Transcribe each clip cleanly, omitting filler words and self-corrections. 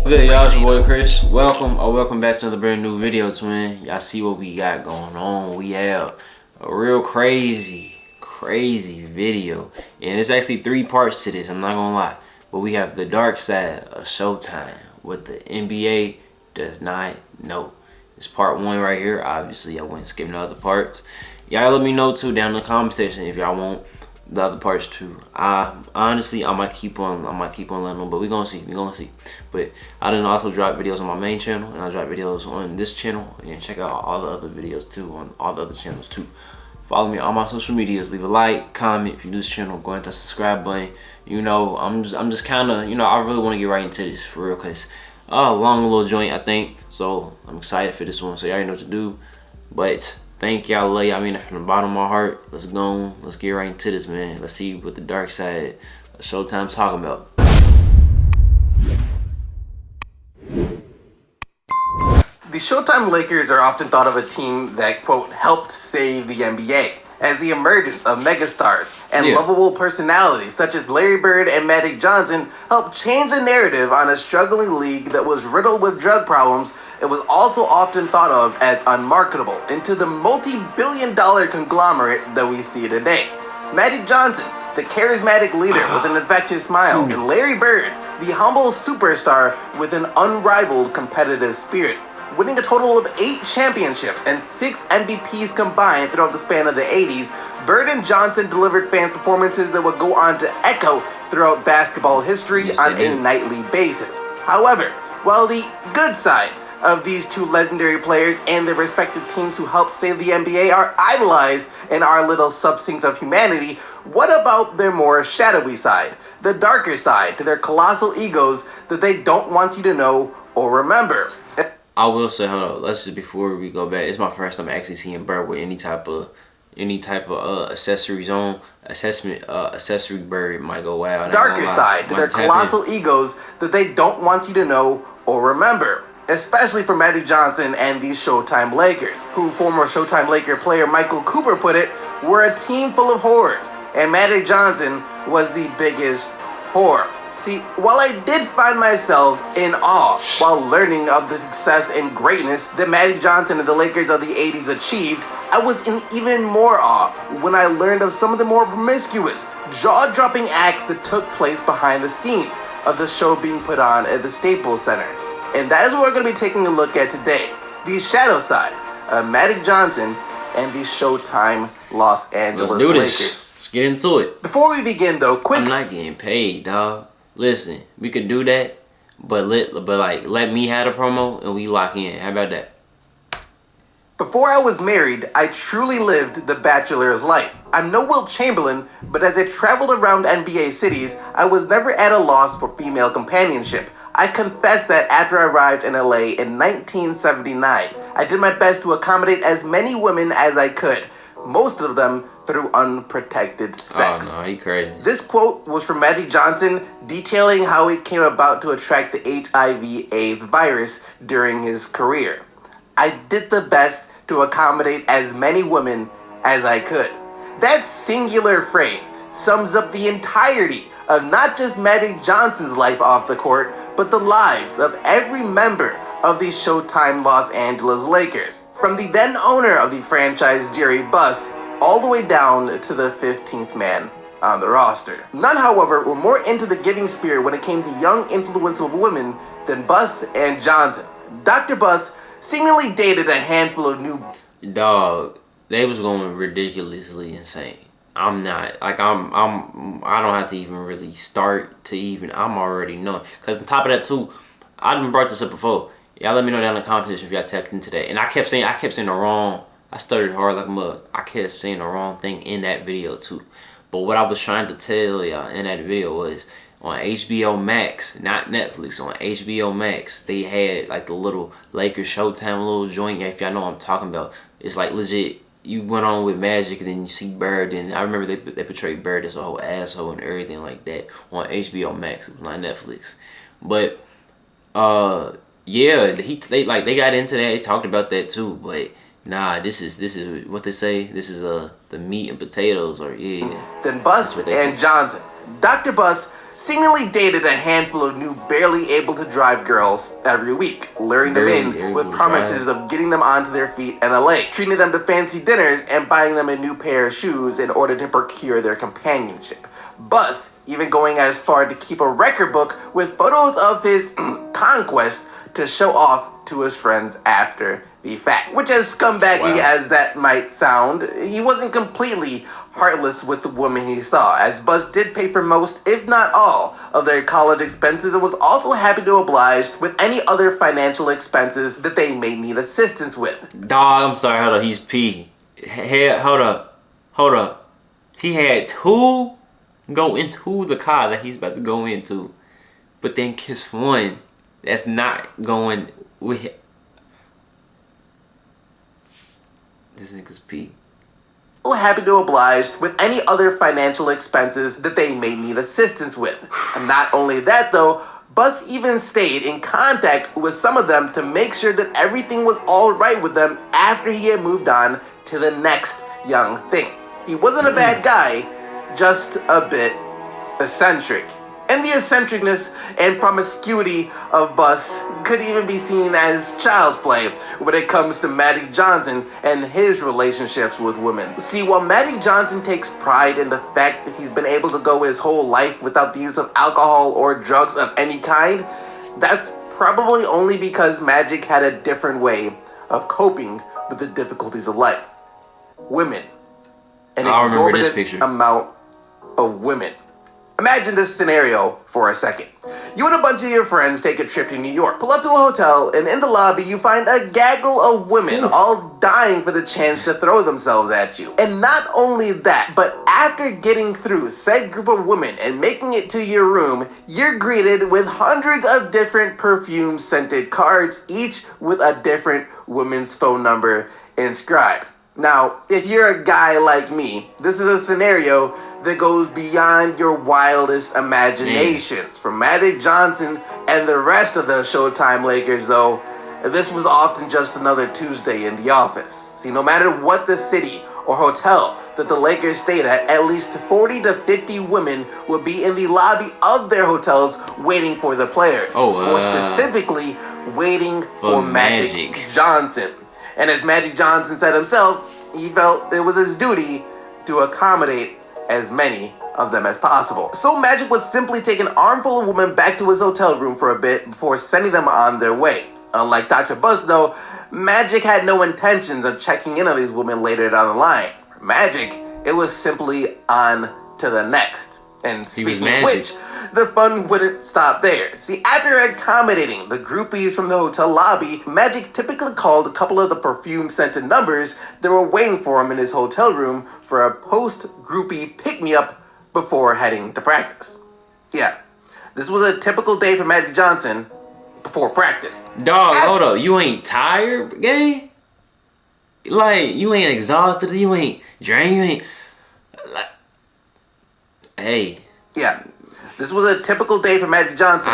Good, y'all, it's your boy Chris. Welcome back to another brand new video, twin. Y'all see what we got going on. We have a real crazy video, and it's actually 3 parts to this, I'm not gonna lie. But we have the dark side of Showtime, what the NBA does not know. It's part 1 right here. Obviously I wouldn't skip the other parts. Y'all let me know too down in the comment section if y'all want the other parts too. Honestly, I might keep on letting them, but we're gonna see. But I didn't also drop videos on my main channel, and I drop videos on this channel, and check out all the other videos too on all the other channels too. Follow me on all my social medias. Leave a like, comment if you're new to this channel. Go ahead and hit the subscribe button. You know, I'm just kind of, you know, I really want to get right into this for real, cause long little joint, I think. So I'm excited for this one. So y'all already know what to do. But thank y'all, love y'all. I mean it from the bottom of my heart. Let's go. Let's get right into this, man. Let's see what the dark side of Showtime's talking about. The Showtime Lakers are often thought of a team that, quote, helped save the NBA, as the emergence of megastars and lovable personalities such as Larry Bird and Magic Johnson helped change the narrative on a struggling league that was riddled with drug problems. It was also often thought of as unmarketable into the multi-billion-dollar conglomerate that we see today. Magic Johnson, the charismatic leader with an infectious smile, and Larry Bird, the humble superstar with an unrivaled competitive spirit. Winning a total of 8 championships and 6 MVPs combined throughout the span of the 80s, Bird and Johnson delivered fan performances that would go on to echo throughout basketball history on a nightly basis. However, while the good side of these 2 legendary players and their respective teams who helped save the NBA are idolized in our little succinct of humanity, what about their more shadowy side, the darker side to their colossal egos that they don't want you to know or remember? I will say, hold on, let's just, before we go back, it's my first time actually seeing Bird with any type of accessories on. Accessory Bird might go wild. Darker side to their colossal egos that they don't want you to know or remember. Especially for Magic Johnson and these Showtime Lakers, who former Showtime Laker player Michael Cooper put it, were a team full of whores, and Magic Johnson was the biggest whore. See, while I did find myself in awe while learning of the success and greatness that Magic Johnson and the Lakers of the 80s achieved, I was in even more awe when I learned of some of the more promiscuous, jaw-dropping acts that took place behind the scenes of the show being put on at the Staples Center. And that is what we're going to be taking a look at today. The shadow side of Magic Johnson and the Showtime Los Angeles Let's do Lakers. this. Let's get into it. Before we begin though, quick... I'm not getting paid, dog. Listen, we could do that, but let me have the promo and we lock in. How about that? Before I was married, I truly lived the bachelor's life. I'm no Wilt Chamberlain, but as I traveled around NBA cities, I was never at a loss for female companionship. I confess that after I arrived in LA in 1979, I did my best to accommodate as many women as I could, most of them through unprotected sex. Oh no, he crazy. This quote was from Magic Johnson detailing how he came about to attract the HIV/AIDS virus during his career. I did the best to accommodate as many women as I could. That singular phrase sums up the entirety of not just Magic Johnson's life off the court, but the lives of every member of the Showtime Los Angeles Lakers, from the then owner of the franchise, Jerry Buss, all the way down to the 15th man on the roster. None, however, were more into the giving spirit when it came to young, influential women than Buss and Johnson. Dr. Buss seemingly dated a handful of new... Dog, they was going ridiculously insane. I'm not, like, I don't have to even really start to even, I'm already knowing. Because on top of that too, I done brought this up before. Y'all let me know down in the comment section if y'all tapped into that. And I kept saying the wrong, I stuttered hard like a mug. I kept saying the wrong thing in that video too. But what I was trying to tell y'all in that video was on HBO Max, not Netflix, on HBO Max, they had like the little Lakers Showtime little joint. If y'all know what I'm talking about, it's like legit. You went on with Magic and then you see Bird, and I remember they portrayed Bird as a whole asshole and everything like that on HBO Max, not Netflix. But yeah, they got into that. They talked about that too. But nah, this is what they say. This is the meat and potatoes, or yeah. Then Buss and Johnson. Dr. Buss seemingly dated a handful of new, barely able to drive girls every week, luring them in with promises of getting them onto their feet in LA, treating them to fancy dinners, and buying them a new pair of shoes in order to procure their companionship. Bus even going as far to keep a record book with photos of his conquest to show off to his friends after the fact. Which, as scumbaggy as that might sound, he wasn't completely heartless with the woman he saw, as Buzz did pay for most, if not all, of their college expenses and was also happy to oblige with any other financial expenses that they may need assistance with. Dog, I'm sorry, hold up, he's P. Hold up. He had two go into the car that he's about to go into, but then kiss one that's not going with him. This nigga's P. Happy to oblige with any other financial expenses that they may need assistance with. And not only that though, Buzz even stayed in contact with some of them to make sure that everything was alright with them after he had moved on to the next young thing. He wasn't a bad guy, just a bit eccentric. And the eccentricness and promiscuity of Buzz could even be seen as child's play when it comes to Magic Johnson and his relationships with women. See, while Magic Johnson takes pride in the fact that he's been able to go his whole life without the use of alcohol or drugs of any kind, that's probably only because Magic had a different way of coping with the difficulties of life. Women. An exorbitant amount of women. Imagine this scenario for a second. You and a bunch of your friends take a trip to New York, pull up to a hotel, and in the lobby you find a gaggle of women all dying for the chance to throw themselves at you. And not only that, but after getting through said group of women and making it to your room, you're greeted with hundreds of different perfume-scented cards, each with a different woman's phone number inscribed. Now, if you're a guy like me, this is a scenario that goes beyond your wildest imaginations. For Magic Johnson and the rest of the Showtime Lakers, though, this was often just another Tuesday in the office. See, no matter what the city or hotel that the Lakers stayed at least 40 to 50 women would be in the lobby of their hotels waiting for the players. More specifically, waiting for Magic Johnson. And as Magic Johnson said himself, he felt it was his duty to accommodate as many of them as possible. So Magic would simply take an armful of women back to his hotel room for a bit before sending them on their way. Unlike Dr. Buzz though, Magic had no intentions of checking in on these women later down the line. For Magic, it was simply on to the next. And speaking of which, the fun wouldn't stop there. See, after accommodating the groupies from the hotel lobby, Magic typically called a couple of the perfume-scented numbers that were waiting for him in his hotel room for a post-groupie pick-me-up before heading to practice. Yeah, this was a typical day for Magic Johnson before practice. Dog, hold up. You ain't tired, gang? Like, you ain't exhausted, you ain't drained, you ain't... Like... Hey. Yeah. This was a typical day for Magic Johnson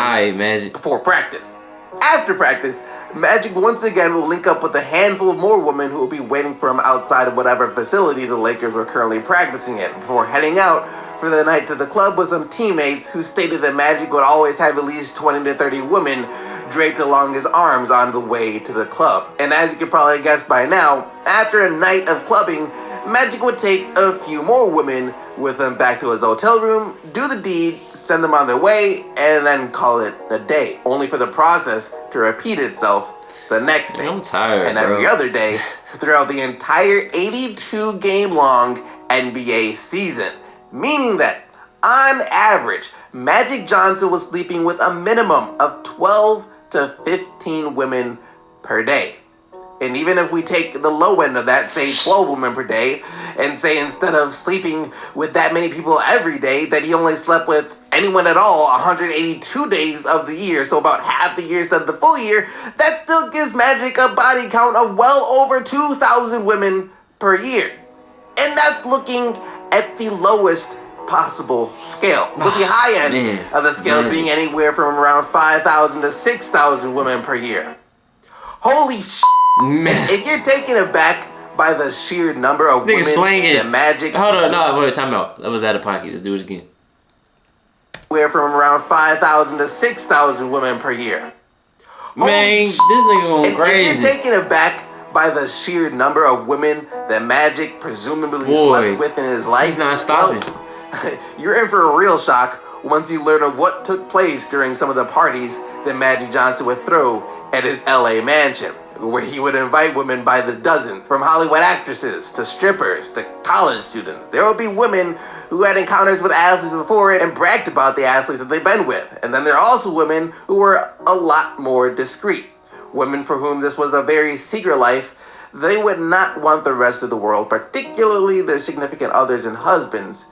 before practice. After practice, Magic once again will link up with a handful of more women who will be waiting for him outside of whatever facility the Lakers were currently practicing in, before heading out for the night to the club with some teammates who stated that Magic would always have at least 20 to 30 women draped along his arms on the way to the club. And as you can probably guess by now, after a night of clubbing, Magic would take a few more women with him back to his hotel room, do the deed, send them on their way, and then call it a day, only for the process to repeat itself the next day. I'm tired, and every other day throughout the entire 82-game-long NBA season. Meaning that, on average, Magic Johnson was sleeping with a minimum of 12 to 15 women per day. And even if we take the low end of that, say 12 women per day, and say instead of sleeping with that many people every day, that he only slept with anyone at all 182 days of the year, so about half the year instead of the full year, that still gives Magic a body count of well over 2,000 women per year. And that's looking at the lowest possible scale, with the high end of the scale being anywhere from around 5,000 to 6,000 women per year. Holy shit! If you're taken aback by the sheer number of women that Magic... Hold on, no, wait, time out. That was out of pocket. Let's do it again. anywhere from around 5,000 to 6,000 women per year. Man, this nigga going crazy. If you're taken aback by the sheer number of women that Magic presumably slept with in his life, he's not stopping. Well, you're in for a real shock once you learn of what took place during some of the parties that Magic Johnson would throw at his LA mansion, where he would invite women by the dozens, from Hollywood actresses to strippers to college students. There would be women who had encounters with athletes before it and bragged about the athletes that they've been with. And then there are also women who were a lot more discreet. Women for whom this was a very secret life. They would not want the rest of the world, particularly their significant others and husbands,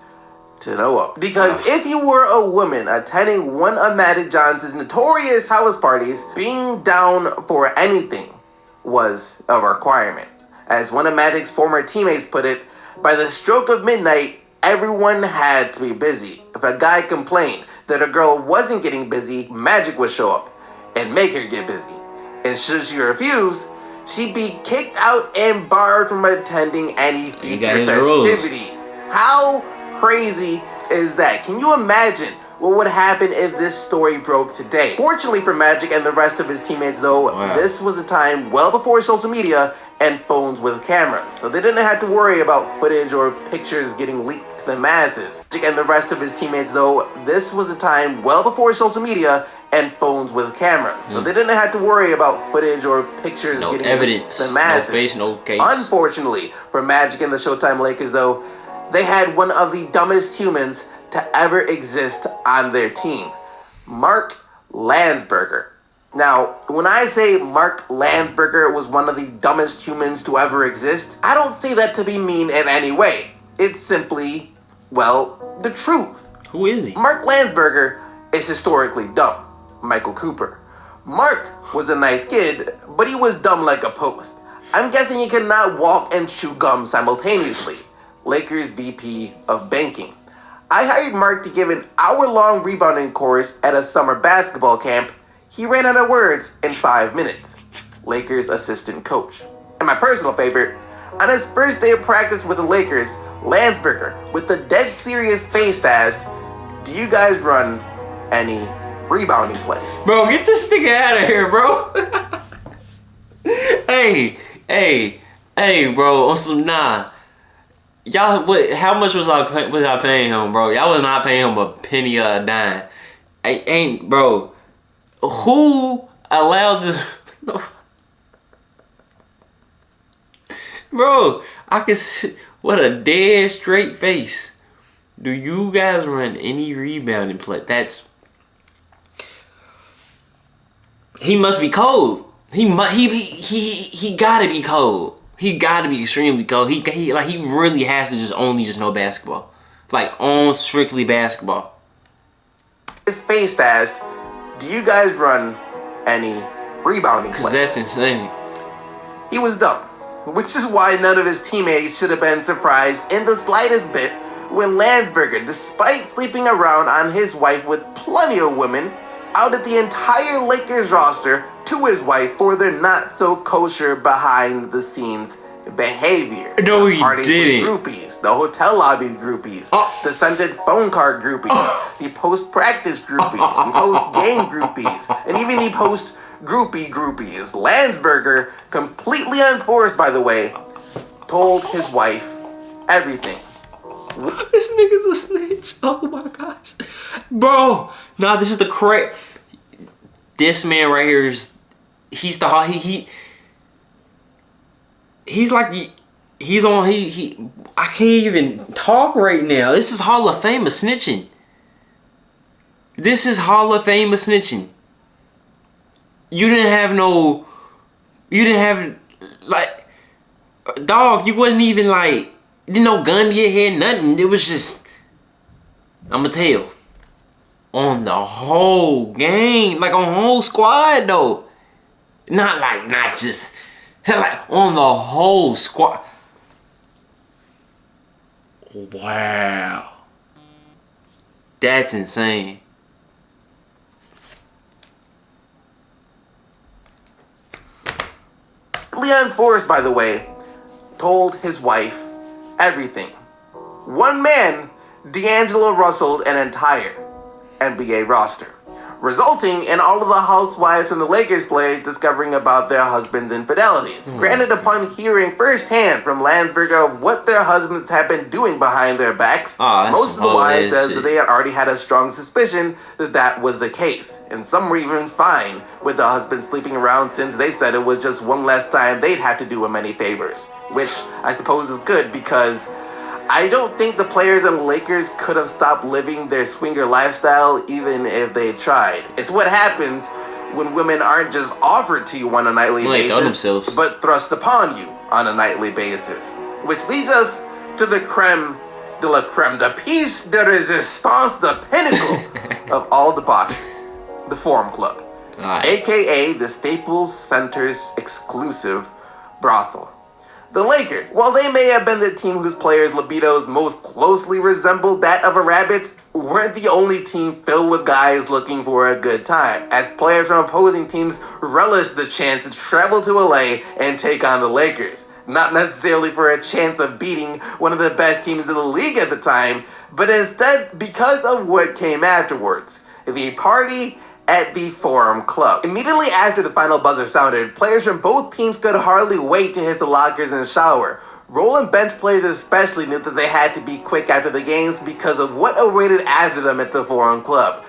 to know of. Because if you were a woman attending one of Magic Johnson's notorious house parties, being down for anything was a requirement. As one of Magic's former teammates put it, by the stroke of midnight, everyone had to be busy. If a guy complained that a girl wasn't getting busy, Magic would show up and make her get busy. And should she refuse, she'd be kicked out and barred from attending any future festivities. How crazy is that? Can you imagine what would happen if this story broke today? Fortunately for Magic and the rest of his teammates, though, this was a time well before social media and phones with cameras, so they didn't have to worry about footage or pictures getting leaked to the masses. Magic and the rest of his teammates, though, this was a time well before social media and phones with cameras, so they didn't have to worry about footage or pictures getting leaked to the masses. No face, no case. Unfortunately for Magic and the Showtime Lakers, though, they had one of the dumbest humans to ever exist on their team, Mark Landsberger. Now, when I say Mark Landsberger was one of the dumbest humans to ever exist, I don't say that to be mean in any way. It's simply, well, the truth. Who is he? Mark Landsberger is historically dumb. Michael Cooper. Mark was a nice kid, but he was dumb like a post. I'm guessing he could not walk and chew gum simultaneously. Lakers VP of Banking. I hired Mark to give an hour-long rebounding course at a summer basketball camp. He ran out of words in 5 minutes. Lakers assistant coach. And my personal favorite, on his first day of practice with the Lakers, Landsberger, with the dead serious face, asked, "Do you guys run any rebounding plays?" Bro, get this nigga out of here, bro. hey, bro, on some Y'all, how much was I paying him, bro? Y'all was not paying him a penny or a dime. Bro. Who allowed this? Bro, I can see what a dead straight face. Do you guys run any rebounding play? He must be cold. He gotta be cold. He gotta be extremely cold. He really has to just know basketball. Like, on strictly basketball. His face asked, "Do you guys run any rebounding plays?" Because that's insane. He was dumb, which is why none of his teammates should have been surprised in the slightest bit when Landsberger, despite sleeping around on his wife with plenty of women, outed the entire Lakers roster to his wife for their not-so-kosher behind-the-scenes behavior. No, he didn't. Groupies, the hotel lobby groupies, the scented phone card groupies, the post-practice groupies, the post-game groupies, and even the post-groupie groupies. Landsberger, completely unforced, by the way, told his wife everything. This nigga's a snitch. Oh my gosh. Bro, nah, this is the correct. This man right here is, he's the he's like, he's on, I can't even talk right now. This is Hall of Fame of snitching. This is Hall of Fame of snitching. You didn't have, like, dog, you wasn't even like, didn't no gun to your head, nothing. It was just, I'ma tell. On the whole game, like on whole squad though. Not just, like on the whole squad. Wow. That's insane. Leon Forrest, by the way, told his wife everything. One man, D'Angelo Russelled an entire NBA roster, resulting in all of the housewives from the Lakers players discovering about their husbands' infidelities. Granted, upon hearing firsthand from Landsberg of what their husbands have been doing behind their backs, most of the wives said that they had already had a strong suspicion that that was the case, and some were even fine with the husband sleeping around since they said it was just one less time they'd have to do him any favors, which I suppose is good because I don't think the players and Lakers could have stopped living their swinger lifestyle even if they tried. It's what happens when women aren't just offered to you on a nightly basis, but thrust upon you on a nightly basis. Which leads us to the creme de la creme, the piece de resistance, the pinnacle of all debauchery, the Forum Club, aka the Staples Center's exclusive brothel. The Lakers, while they may have been the team whose players' libidos most closely resembled that of a rabbit's, weren't the only team filled with guys looking for a good time, as players from opposing teams relished the chance to travel to LA and take on the Lakers. Not necessarily for a chance of beating one of the best teams in the league at the time, but instead because of what came afterwards. The party at the Forum Club. Immediately after the final buzzer sounded, players from both teams could hardly wait to hit the lockers and shower. Role and bench players especially knew that they had to be quick after the games because of what awaited after them at the Forum Club.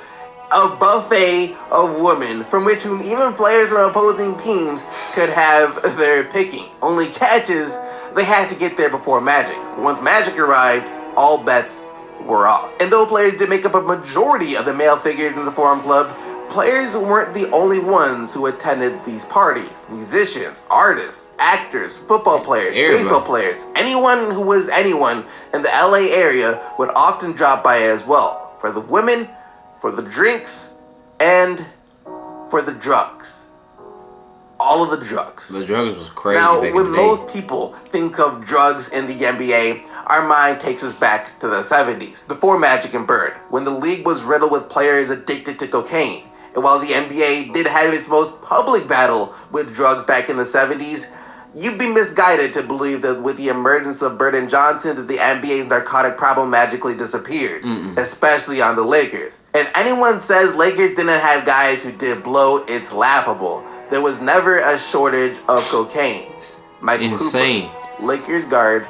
A buffet of women from which even players from opposing teams could have their picking. Only catch is they had to get there before Magic. Once Magic arrived, all bets were off. And though players did make up a majority of the male figures in the Forum Club, players weren't the only ones who attended these parties. Musicians, artists, actors, football players, baseball players, anyone who was anyone in the LA area would often drop by as well. For the women, for the drinks, and for the drugs. All of the drugs. The drugs was crazy. Now, when most people think of drugs in the NBA, our mind takes us back to the 70s, before Magic and Bird, when the league was riddled with players addicted to cocaine. And while the NBA did have its most public battle with drugs back in the 70s, you'd be misguided to believe that with the emergence of Bird and Johnson that the NBA's narcotic problem magically disappeared, especially on the Lakers. If anyone says Lakers didn't have guys who did blow, it's laughable. There was never a shortage of cocaine. Michael Cooper, Lakers guard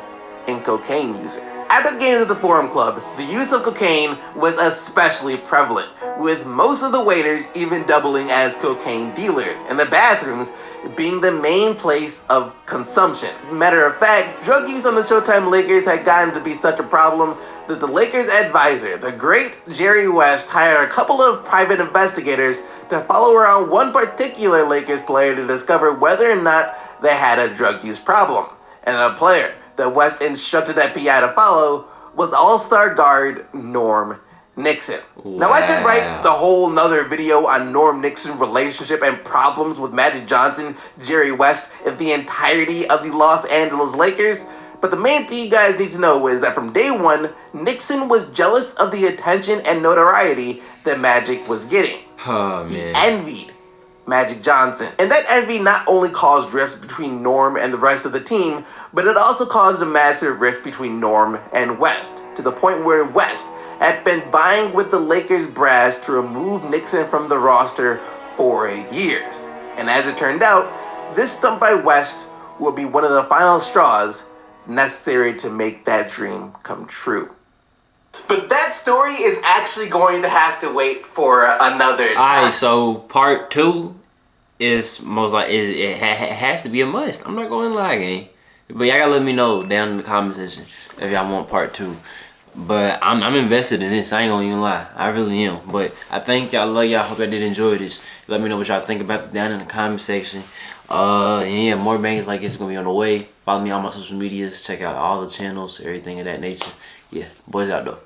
and cocaine user. After the games at the Forum Club, the use of cocaine was especially prevalent, with most of the waiters even doubling as cocaine dealers, and the bathrooms being the main place of consumption. Matter of fact, drug use on the Showtime Lakers had gotten to be such a problem that the Lakers advisor, the great Jerry West, hired a couple of private investigators to follow around one particular Lakers player to discover whether or not they had a drug use problem. And the player that West instructed that PI to follow was all-star guard Norm Nixon. Wow. Now, I could write the whole nother video on Norm Nixon's relationship and problems with Magic Johnson, Jerry West, and the entirety of the Los Angeles Lakers, but the main thing you guys need to know is that from day one, Nixon was jealous of the attention and notoriety that Magic was getting. Oh, man. He envied Magic Johnson. And that envy not only caused rifts between Norm and the rest of the team, but it also caused a massive rift between Norm and West, to the point where West had been vying with the Lakers brass to remove Nixon from the roster for years. And as it turned out, this stunt by West would be one of the final straws necessary to make that dream come true. But that story is actually going to have to wait for another time. Alright, so part 2 is most like it has to be a must. I'm not going to lie, gang. But y'all gotta let me know down in the comment section if y'all want part 2. But I'm invested in this. I ain't gonna even lie. I really am. But I thank y'all. Love y'all. Hope y'all did enjoy this. Let me know what y'all think about it down in the comment section. And yeah, more bangers like this gonna be on the way. Follow me on my social medias. Check out all the channels, everything of that nature. Yeah, boys out though.